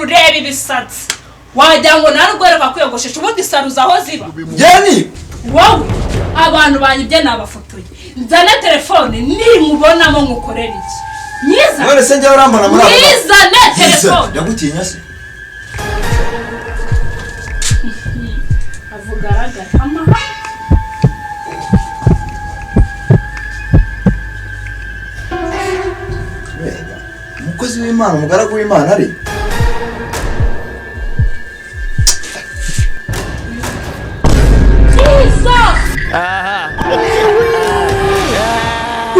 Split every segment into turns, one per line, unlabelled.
reba ibisatsi wagira ngo narugwereka kwiyogoshesha ubundi saruza aho ziba
Jenny
wowe abantu banyibye nabafotoye nzana telefone nimubonamo ngukorera iki nyiza
wale senje urambona muri abo
nyiza ne telefone
yagutinya se
avugaragara amaha
umukozi w'Imana umugaragu w'Imana ari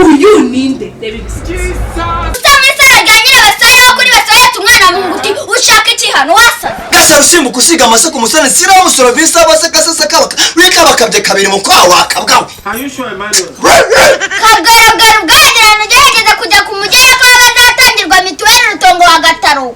uyu ninde reba ibisatsi
ushaka iki hano wasa
gasha usimbuka usiga amasako umusore sira umusoro visa basaka sasa kabaka wika bakabye kabiri mu kwa wakabwawe
ayusho Emmanuel
kagaragara ubwanirano gerageza kujya ku mugera ko bazatangirwa mituweli rutongo wa gataro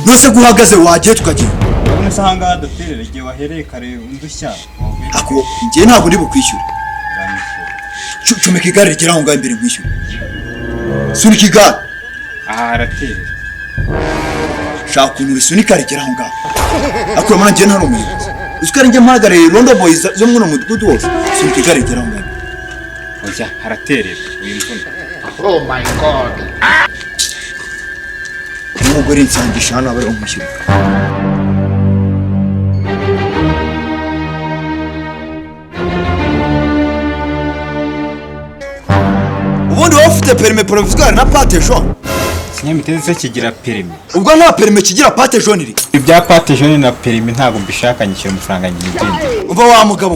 nose guhagaze wagiye tukagira
urabona sahanga doterere giye wahereye kare undushya
ako ngiye ntabwo ndi bukwishyura cumeka igare rigera aho ngaho imbere nkwishyura sunika igare
aha haraterera
shaka ukuntu risunika rigera aho ngaho akura mana ngiye ntari umuyobozi uzi ko ari njye mpagarariye rondo boys zo muri uno mudugudu wose sunika igare rigera aho ngaho
oya haraterera uyu mvuna
Oh my god.
umugore nsangisha hano abari umushyira ubundi wowe ufite perime provisoire na pate jaune
kinyamitende kigira perime
ubwo nta perime kigira pate jaune iri
ibya pate jaune na perime ntabwo mbishaka nyishyura amafaranga nyigende
umva wa mugabo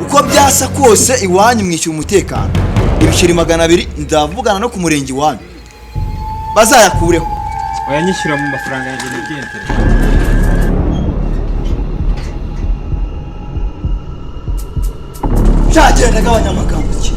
uko byasa kose iwanyu mwishyura umutekano ibiceri 200 ndavugana no ku murenge iwanyu bazayakureho
oyanyishyura mu mafaranga yanjye nigende
cyagenda gabanyamagambo ki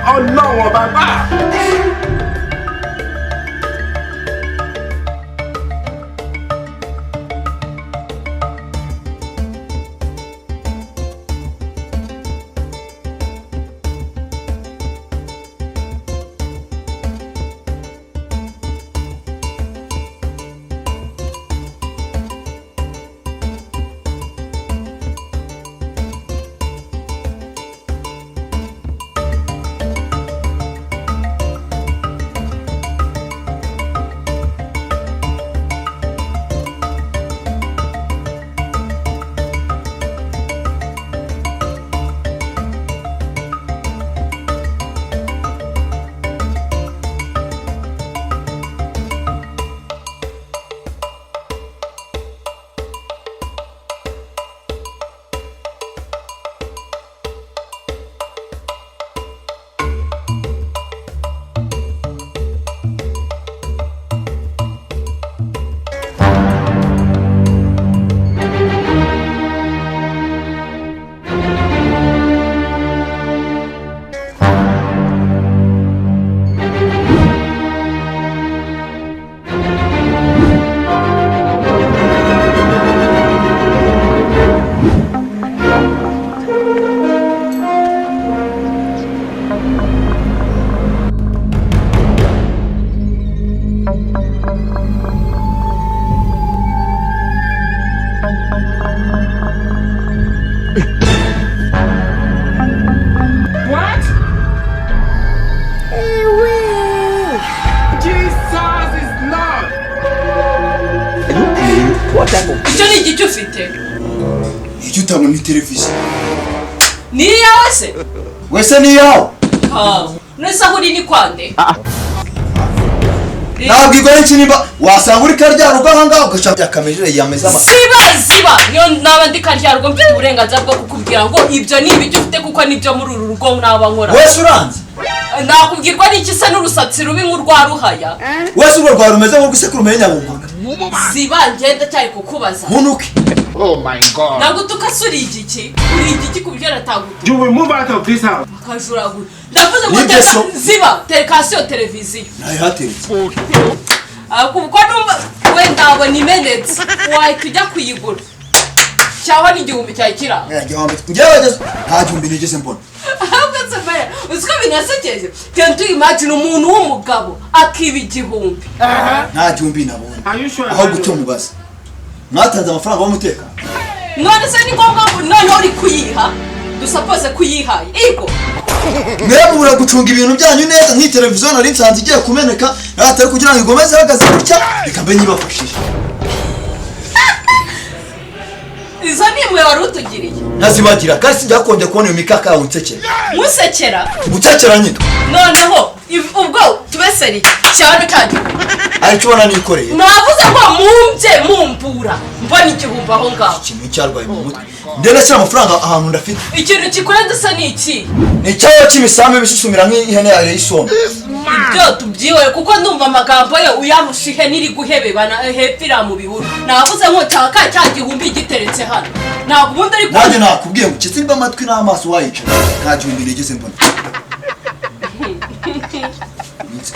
Oh no, baba.
icyo ni igiki ufite?
icyo utabona ni televiziyo.
Ni iyawe se?
Wese ni iyawe?
Nese aho uri ni kwande?
Ntabwo igore kinimba wasanga uri karya rugo hanga ugashaka yakamejere yameza ama.
Ziba niyo naba ndi karya rugo mfite uburenganzira bwo kukubwira ngo ibyo ni ibyo ufite kuko nibyo muri uru rugo naba nkora.
Wese uranze?
Nakubwirwa n'iki se n'urusatsi rubi nk'urwa ruhaya?
Wese urwo rwa rumeze nko gusekuru menya bumvaga.
Ziba ngenda cyari kukubaza.
Munuke.
Oh my God.
Nagutuka suri igiki? Uri igiki kubyo natagutuka?
You will move out of this house.
Akajuragu. Ndavuze ngo ziba telekasiyo televiziyo.
Naye hateretse.
Kuko numva wenda abona imenetse wahita ujya kuyigura cyangwa n'igihumbi cya kira.
Njyewe nta gihumbi nigeze mbona.
Uziko binasekeje cyane tu imagine umuntu w'umugabo akiba igihumbi.
Nta gihumbi nabonye.
Are you sure?
Aho gucyo mubaza. Mwatanze amafaranga y'umutekano.
None se ni ngombwa none uri kuyiha dusapose kuyihaye ego.
Mwebwe mura gucunga ibintu byanyu neza nk'i televiziyo nari nsanze igiye kumeneka natari kugira ngo igomeze hagaze gutya reka mbe nyibafashije.
Izo ni mwe wari utugiriye.
Nazibagira kandi sinjakonje kubona iyo mikaka yawe unsekera.
Musekera?
Utekera nyine.
Noneho ubwo tubeseri cyane kandi.
Ariko ubona nikoreye.
Navuze ngo mumbye mumbura mbona igihumbi aho ngaho.
Ikintu cyarwaye mu mutwe. Ndene shyira amafaranga ahantu ndafite.
Ikintu kikurenda se ni iki?
Ni cyawo cy'imisambi bishisumira nk'ihene ya isombe.
Ibyo tubyiwe kuko ndumva amagambo ye uyamushihe niri guhebeba na hepfira mu bihuru. Navuze ngo cyaka cya gihumbi giteretse hano. Ntabwo ubundi ari
nanjye nakubwiye ngo kitsimba amatwi n'amaso wayica. Nta gihumbi nigeze mbona.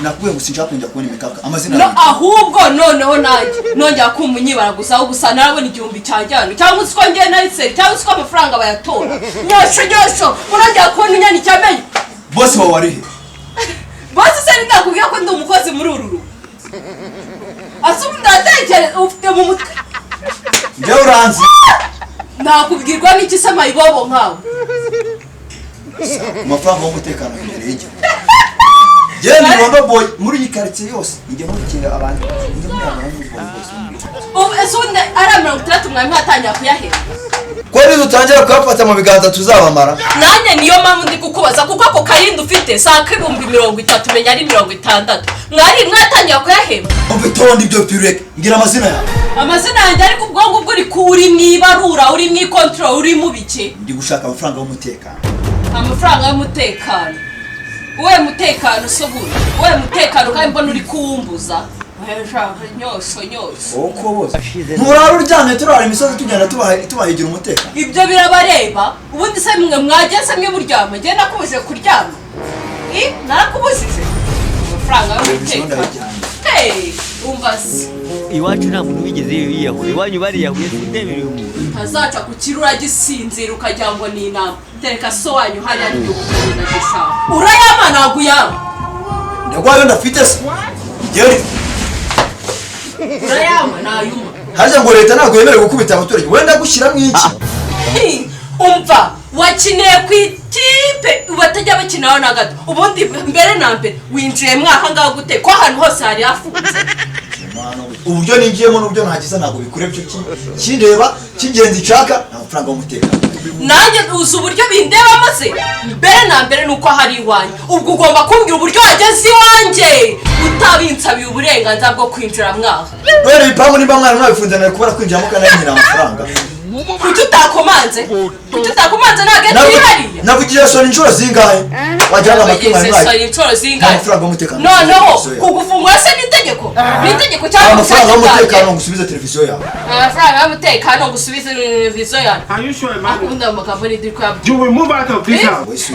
Nakubwiye ngo sinshaka kujya kubona imikaka amazina.
No ahubwo noneho nanjye nongera kumunyibara gusa aho gusa narabona igihumbi cyajyano cyangwa usiko ngiye narise cyangwa usiko amafaranga bayatora. Nyosho urajya kubona inyani cyamenye.
Boss wawe ari he?
Boss se ndakubwiye ko ndi umukozi muri uru rugo. Asumunda atekereza ufite mu mutwe.
Njye uranzi.
Nakubwirwa n'iki se mayibobo nkawe.
Amafaranga y'umutekano imbere y'ijye. Jeni Rondo boy muri iyi quartier yose njye nkukinga abantu. Njye muri abantu
Esunde ara 30 mwami hatangira kuyahera.
Kwari dutangira kwafata mu biganza tuzabamara.
Nanjye niyo mpamvu ndi kukubaza kuko ako karindi ufite saka 30 menya ari 60. Mwari mwatangira kuyahera.
Ubitonde ibyo pirek ngira amazina yawe.
Amazina yanjye ari ku bwongo bw'uri kuri nibarura uri ni control uri mu bike.
Ndi gushaka amafaranga y'umutekano.
Amafaranga y'umutekano. Uwe mutekano soburi. Uwe mutekano kandi mbona uri kuwumbuza. Nyosho.
Oko bose. Nturara uryamye turara imisozi tugenda tubahigira umutekano.
Ibyo birabareba. Ubundi se mwe mwageze mwe buryama. Ngiye nakubuje kuryama. Narakubujije. Amafaranga y'umutekano. Hey, umvase.
Iwacu nta muntu wigeze yiyahuye. Iwanyu bariyahuye sindemereye umuntu.
Ntazaca ku kirura gisinzira ukajya ngo ni inama. Tereka so wanyu hariya ni ukugenda gishaka. Urayama naguyama.
Ndagwayo ndafite se. Njyewe
urayama nayuma.
Haje ngo leta ntabwo yemerewe gukubita abaturage. Wenda gushyira mu iki?
Umva wakineye ku ikipe batajya bakinaho na gato. Ubundi mbere na mbere winjiye mwaha ngaho gute ko ahantu hose hari hafunze.
Uburyo ningiyemo n'ubyo ntagize ntabwo bikure byo kindeba kingenzi nshaka amafaranga y'umutekano.
Nanjye uzi uburyo bindeba maze mbere na mbere nuko hari iwanjye. Ubwo ugomba kumbwira uburyo wageze iwanjye utabinsabiye uburenganzira bwo kwinjira mwaha.
None bipangu nimba mwana mwabifunze nawe kubara kwinjiramo kandi nyina amafaranga.
Ututakomanze nagati hariya.
Navugiye so inshuro zingahe? Wajyana amatungo
yawe. So inshuro zingahe?
Amafaranga y'umutekano.
Noneho kugufungura se n'itegeko. N'itegeko cyangwa
amafaranga y'umutekano ngusubize televiziyo yawe.
Amafaranga y'umutekano ngusubize televiziyo yawe.
Are you sure, man?
Akunda amagambo ni dirikwa.
You will move out of this house.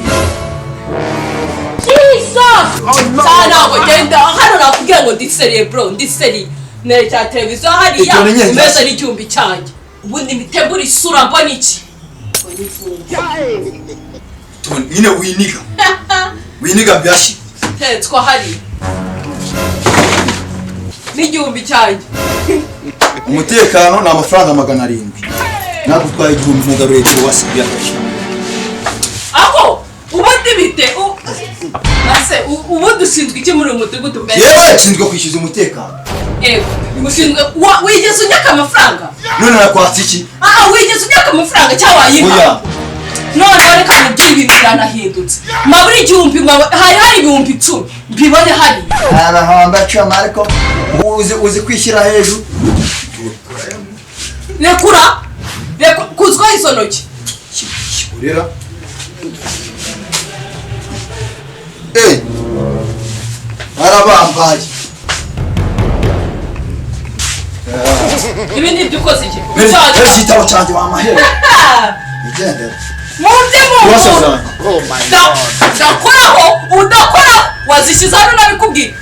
Jesus! Sana ngo genda hano nakubwiye ngo ndiseriye bro ndiseri. Nereka televiziyo hariya umeze n'igihumbi cyanjye. Ubundi mitembura isura mbona iki?
Nyine winiga byashi.
Tetswa hari. N'igihumbi cyanjye.
Umutekano na amafaranga 700. Nagutwaye igihumbi mugarure cyo wasibya.
Ako ubundi bite ase ubundi ushinzwe iki muri umudugudu mbere?
Yewe nshinzwe kwishyuza umutekano.
Yego. Ushinzwe wigeze unyaka amafaranga?
None nakwatse iki?
Wigeze unyaka amafaranga cyangwa wayiha? None reka ibintu byanahindutse. Maburi igihumbi hari ibihumbi 10. Mbibone hari.
Hamba cyama ariko uzi kwishyira hejuru.
Nekura. Kuzwa izo ntoki.
Urera. Arabambaye.
Ibindi byukoze iki?
Igitabo cyanjye wamahera. Igendera.
Oh my God.
Dakoraho udakora wazishiza hano nabikubwira.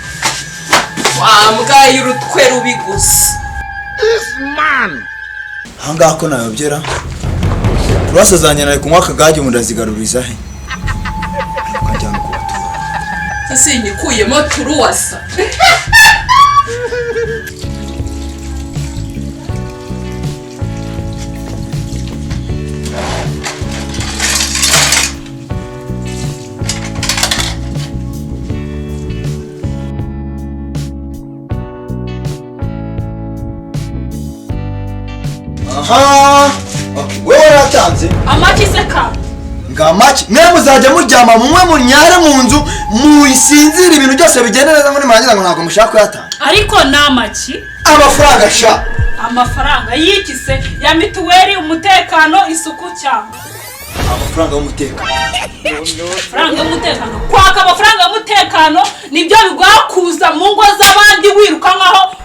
Mbwaye urutwe rubi gusa.
This man.
Hanga ko nayobyera. Turasazanye nawe kunywa akagage mundazigaruriza he. Kajyana ku batura.
Sinyikuyemo turuwasa.
Wewe waratanze
amaki seka
ngamaki mwe muzajya muryama mumwe munyare mu nzu muisinzira ibintu byose bigenda neza muri mangira ngo ntago mushaka kuyatanga
ariko namaki
amafaranga sha
amafaranga yikise ya mituweli umutekano isuku cyangwa
amafaranga y'umutekano
amafaranga y'umutekano kwaka amafaranga y'umutekano nibyo bigwakuza mu ngo z'abandi wiruka nkaho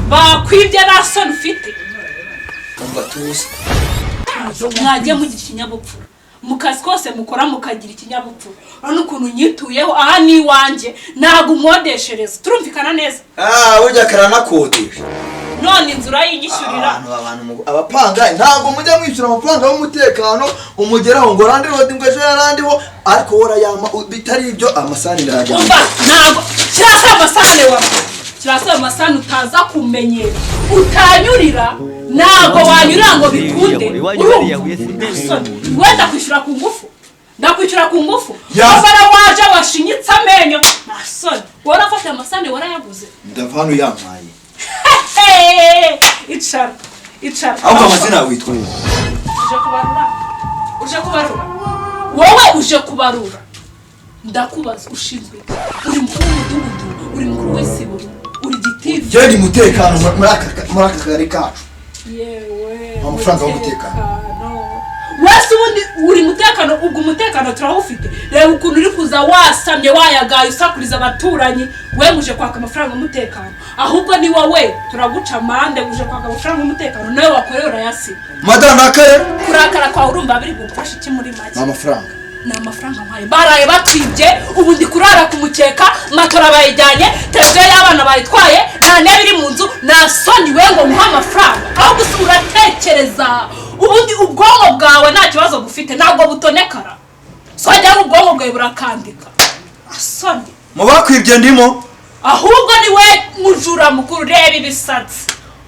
bakwibye naso ufite
batuze
mwagiye mugira ikinyabupfura mu kazi kose mukora mukagira ikinyabupfura urabona ukuntu nyituyeho aha ni iwanjye ntabwo umwodeshereza turumvikana neza
burya karanakodesha
none inzu urayinyishyurira
abantu abapanga ntabwo mujya mwishyura amafaranga y'umutekano umugeraho ngo randi rodi ngo ejo yarandiho ariko worayama bitari ibyo amasani ndajya
umva ntabwo kirasa amasane wa kirasa amasane utaza kumenyera utanyurira ntabwo wanyurira ngo bikunde wenda kwishyura ku ngufu ndakwishyura ku ngufu abara waje washinyitse amenyo nasone warafata amasane warayaguze
ndavano yampaye
icara
ahubwo amazina witwa
uje kubarura wowe uje kubarura ndakubaza ushinzwe uri mukuru w'umudugudu uri mukuru w'isibo uri gitifu
jyewe umutekano muri aka kagari kacu
yewe
amafaranga y'umutekano
wese ubundi uri mutekano ubwo umutekano turawufite reba ukuntu uri kuza wasamye wayagaye usakuriza abaturanyi we muje kwaka amafaranga y'umutekano ahubwo ni wowe turaguca amande uje kwaka amafaranga y'umutekano nawe wakorewe urayasiga
madame akare
kurakara kwa urumva biri gufasha iki muri make
amafaranga
ni amafaranga nkwaye baraye batwibye ubu ndi kurara ku mukeka matora bayijyanye televiziyo y'abana bayitwaye nta ntebe iri mu nzu nasoniwe ngo muhe amafaranga aho gusa uratekereza ubundi ubwonko bwawe nta kibazo bufite ntabwo butonekara swajya ubwonko bwawe burakandika asoni
mu bakwibye ndimo
ahubwo ni we mujura mukuru reba ibisatsi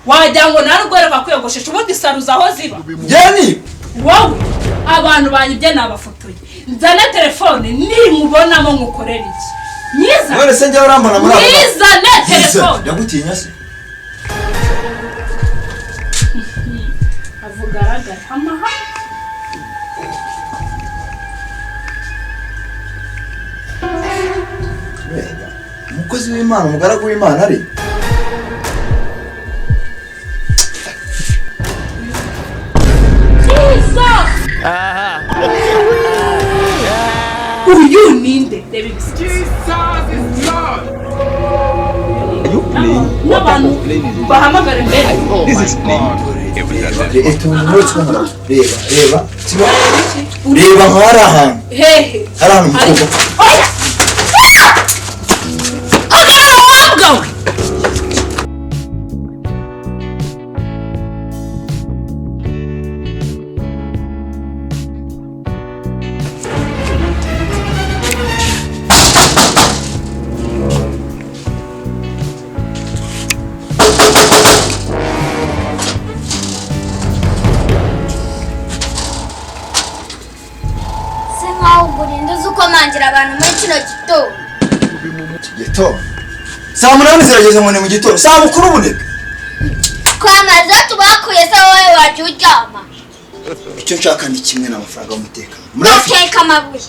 wagira ngo nta rugwereka kwiyogoshesha ubundi saruza aho ziba
jeni
wowe abantu banyibye nabafotoye nzane telefone nimubonamo ngukorera iki nyiza
none se njye urambona muri abo
nizane telefone
yagutinya se
avuga aragara amaha
umukozi w'Imana umugaragu w'Imana ari
uyu ninde reba ibisatsi n'abantu bahamagara mbere
reba nk'ahari ahantu
hehe
hari ahantu mukobwa
oya hagarara wabwa we
kumangira abantu muri kino gitondo.
Gitondo. Saa 8 zirageze ngo ni mu gitondo. Saa mukuru buneka.
kwamaza tubakuye se wowe wajya uryama.
icyo nshaka ni kimwe n'amafaranga y'umutekano.
Murafeka amabuye.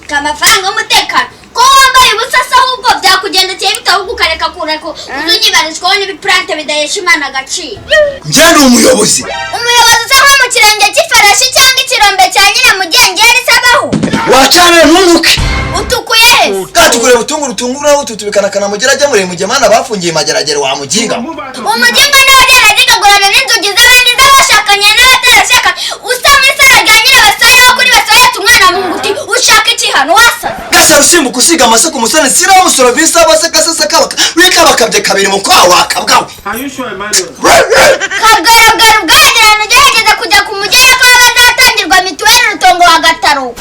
Kamafaranga y'umutekano. Ko wambaye ubusa se ahubwo byakugendekeye bitavuga ukareka kureko uzunyibarizwaho n'ibiplante bidahesha Imana agaciro.
Njye ni umuyobozi.
Umuyobozi usa nko mu kirenge cy'ifarashi cyangwa ikirombe cya nyiramugengeri sabaho.
Wacane ntunuke.
Utukuye he?
Katukure butunguru naho tutubikana kana mugerage muri mu gemana bafungiye mageragere wa muginga.
Umuginga nawe yaragigagurana n'inzugi z'abandi z'abashakanye n'abatarashaka usa nk'isara rya nyirabasaya wo kuri basaya umwana mu nguti ushaka iki hano wasa.
Gasha usimbuka usiga amasaka umusane sira umusoro visa basaka sasa kabaka wika bakabye kabiri mu kwa wakabwawe.
Are you sure, Emmanuel?
Kagaragara ubwagirana ugerageza kujya ku mugera ko bazatangirwa mituweli rutongo wa gataro.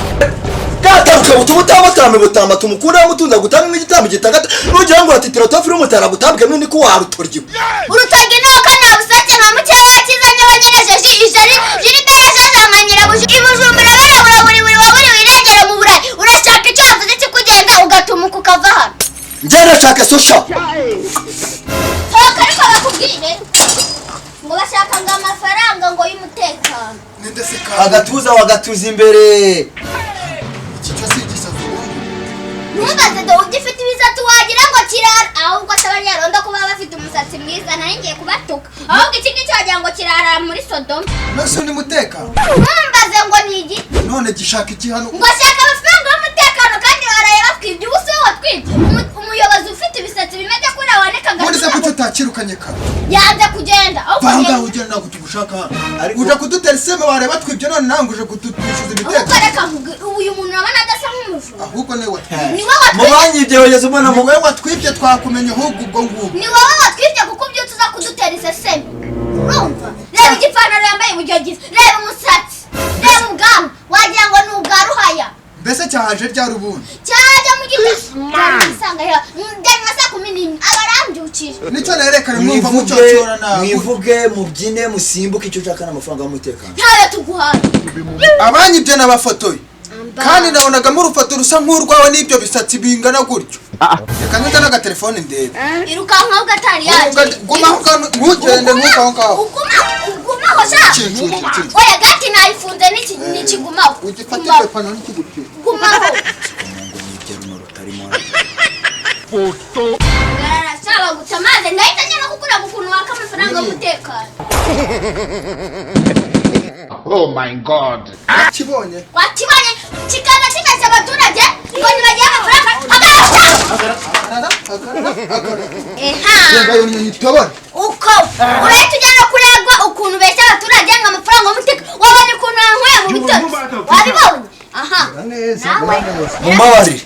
Gataruka butumutambatame butamba tumukunda mutunza gutanga nk'igitambo gitagata nugira ngo atitira tofiri umutara gutabwe n'indi ko warutoryo.
Urutage no kana busake nka mucyara wakizanye wanyerejeje ijari jiribera jazamanyira ibujumbura barabura buri waburi wirengera mu burayi urashaka icyo wavuze kikugenga ugatumuka ukava hano.
Njye nashaka social.
Soka ariko bakubwire ngo bashaka ngo amafaranga ngo y'umutekano.
Agatuza wagatuza imbere.
Ntubaze do ugifite ibisatsi wagira ngo kirara ahubwo se abanyarondo kuba bafite umusatsi mwiza nari ngiye kubatuka ahubwo iki ngiki wagira ngo kirara muri Sodoma.
Nose ni mutekano.
Ntumbaze ngo ni iki
None gishaka iki hano?
ngo shaka amafaranga y'umutekano kandi baraye batwibye ubu se watwibye umuyobozi ufite ibisatsi bimeze kuri abonekaga.
None se kuki utakirukanye kare?
yanze kugenda
Banga ugenda ntabwo tugushaka hano. Uje kudutera iseme bare batwibye none nangu uje kututwishuza
ahubwo
ibiteka.
reka uyu muntu urabona adasa nk'umujura.
Ahubwo ne watwibye.
Ni wowe watwibye.
Mubanyibye wageze ubona
Mu wewe watwibye twakumenye ahubwo ubwo ngubwo.
Ni wowe watwibye kuko ubyutse uza kudutera iseseme. Urumva? Reba igipantaro yambaye uburyo giza. Reba umusatsi. Reba ubwanwa. Wagira ngo ni ubwa ruhaya.
Mbese cyaje ryari ubundi?
Cyajya mu gitondo. Usanga ya. Ndani masa 11 abarambyukije.
Nicyo nerekana mwumva mucocora nawe.
Mwivuge mubyine musimbuke icyo ushaka n'amafaranga y'umutekano.
Ntayo tuguhaye.
Abanyibye n'abafotoye. Kandi nabonaga mu rufoto rusa nk'urwawe n'ibyo bisatsi bingana gutyo. Reka nyuza n'agatelefone ndebe.
Iruka nkaho gatari yaje.
Guma ugende nkuko ngaho.
Uguma ho sha. Oya gati nayifunze n'ikigumaho.
Ugifata ipepano n'ikigutyo.
Gumaho.
Nibyo runo rutarimo.
Foto.
Saba gutamaze ndahita njya kugura ukuntu waka amafaranga y'umutekano.
Oh my God.
Kibonye.
Wakibonye kikaza kimeze abaturage ngo nibagiye amafaranga.
Yenga yo nyitobora.
Uko urahita ujyana kuregwa ukuntu beshya abaturage ngo amafaranga y'umutekano wabonye ukuntu yankuye mu bitotsi wabibonye. Aha
Neza.
nawe
Mumbabarire.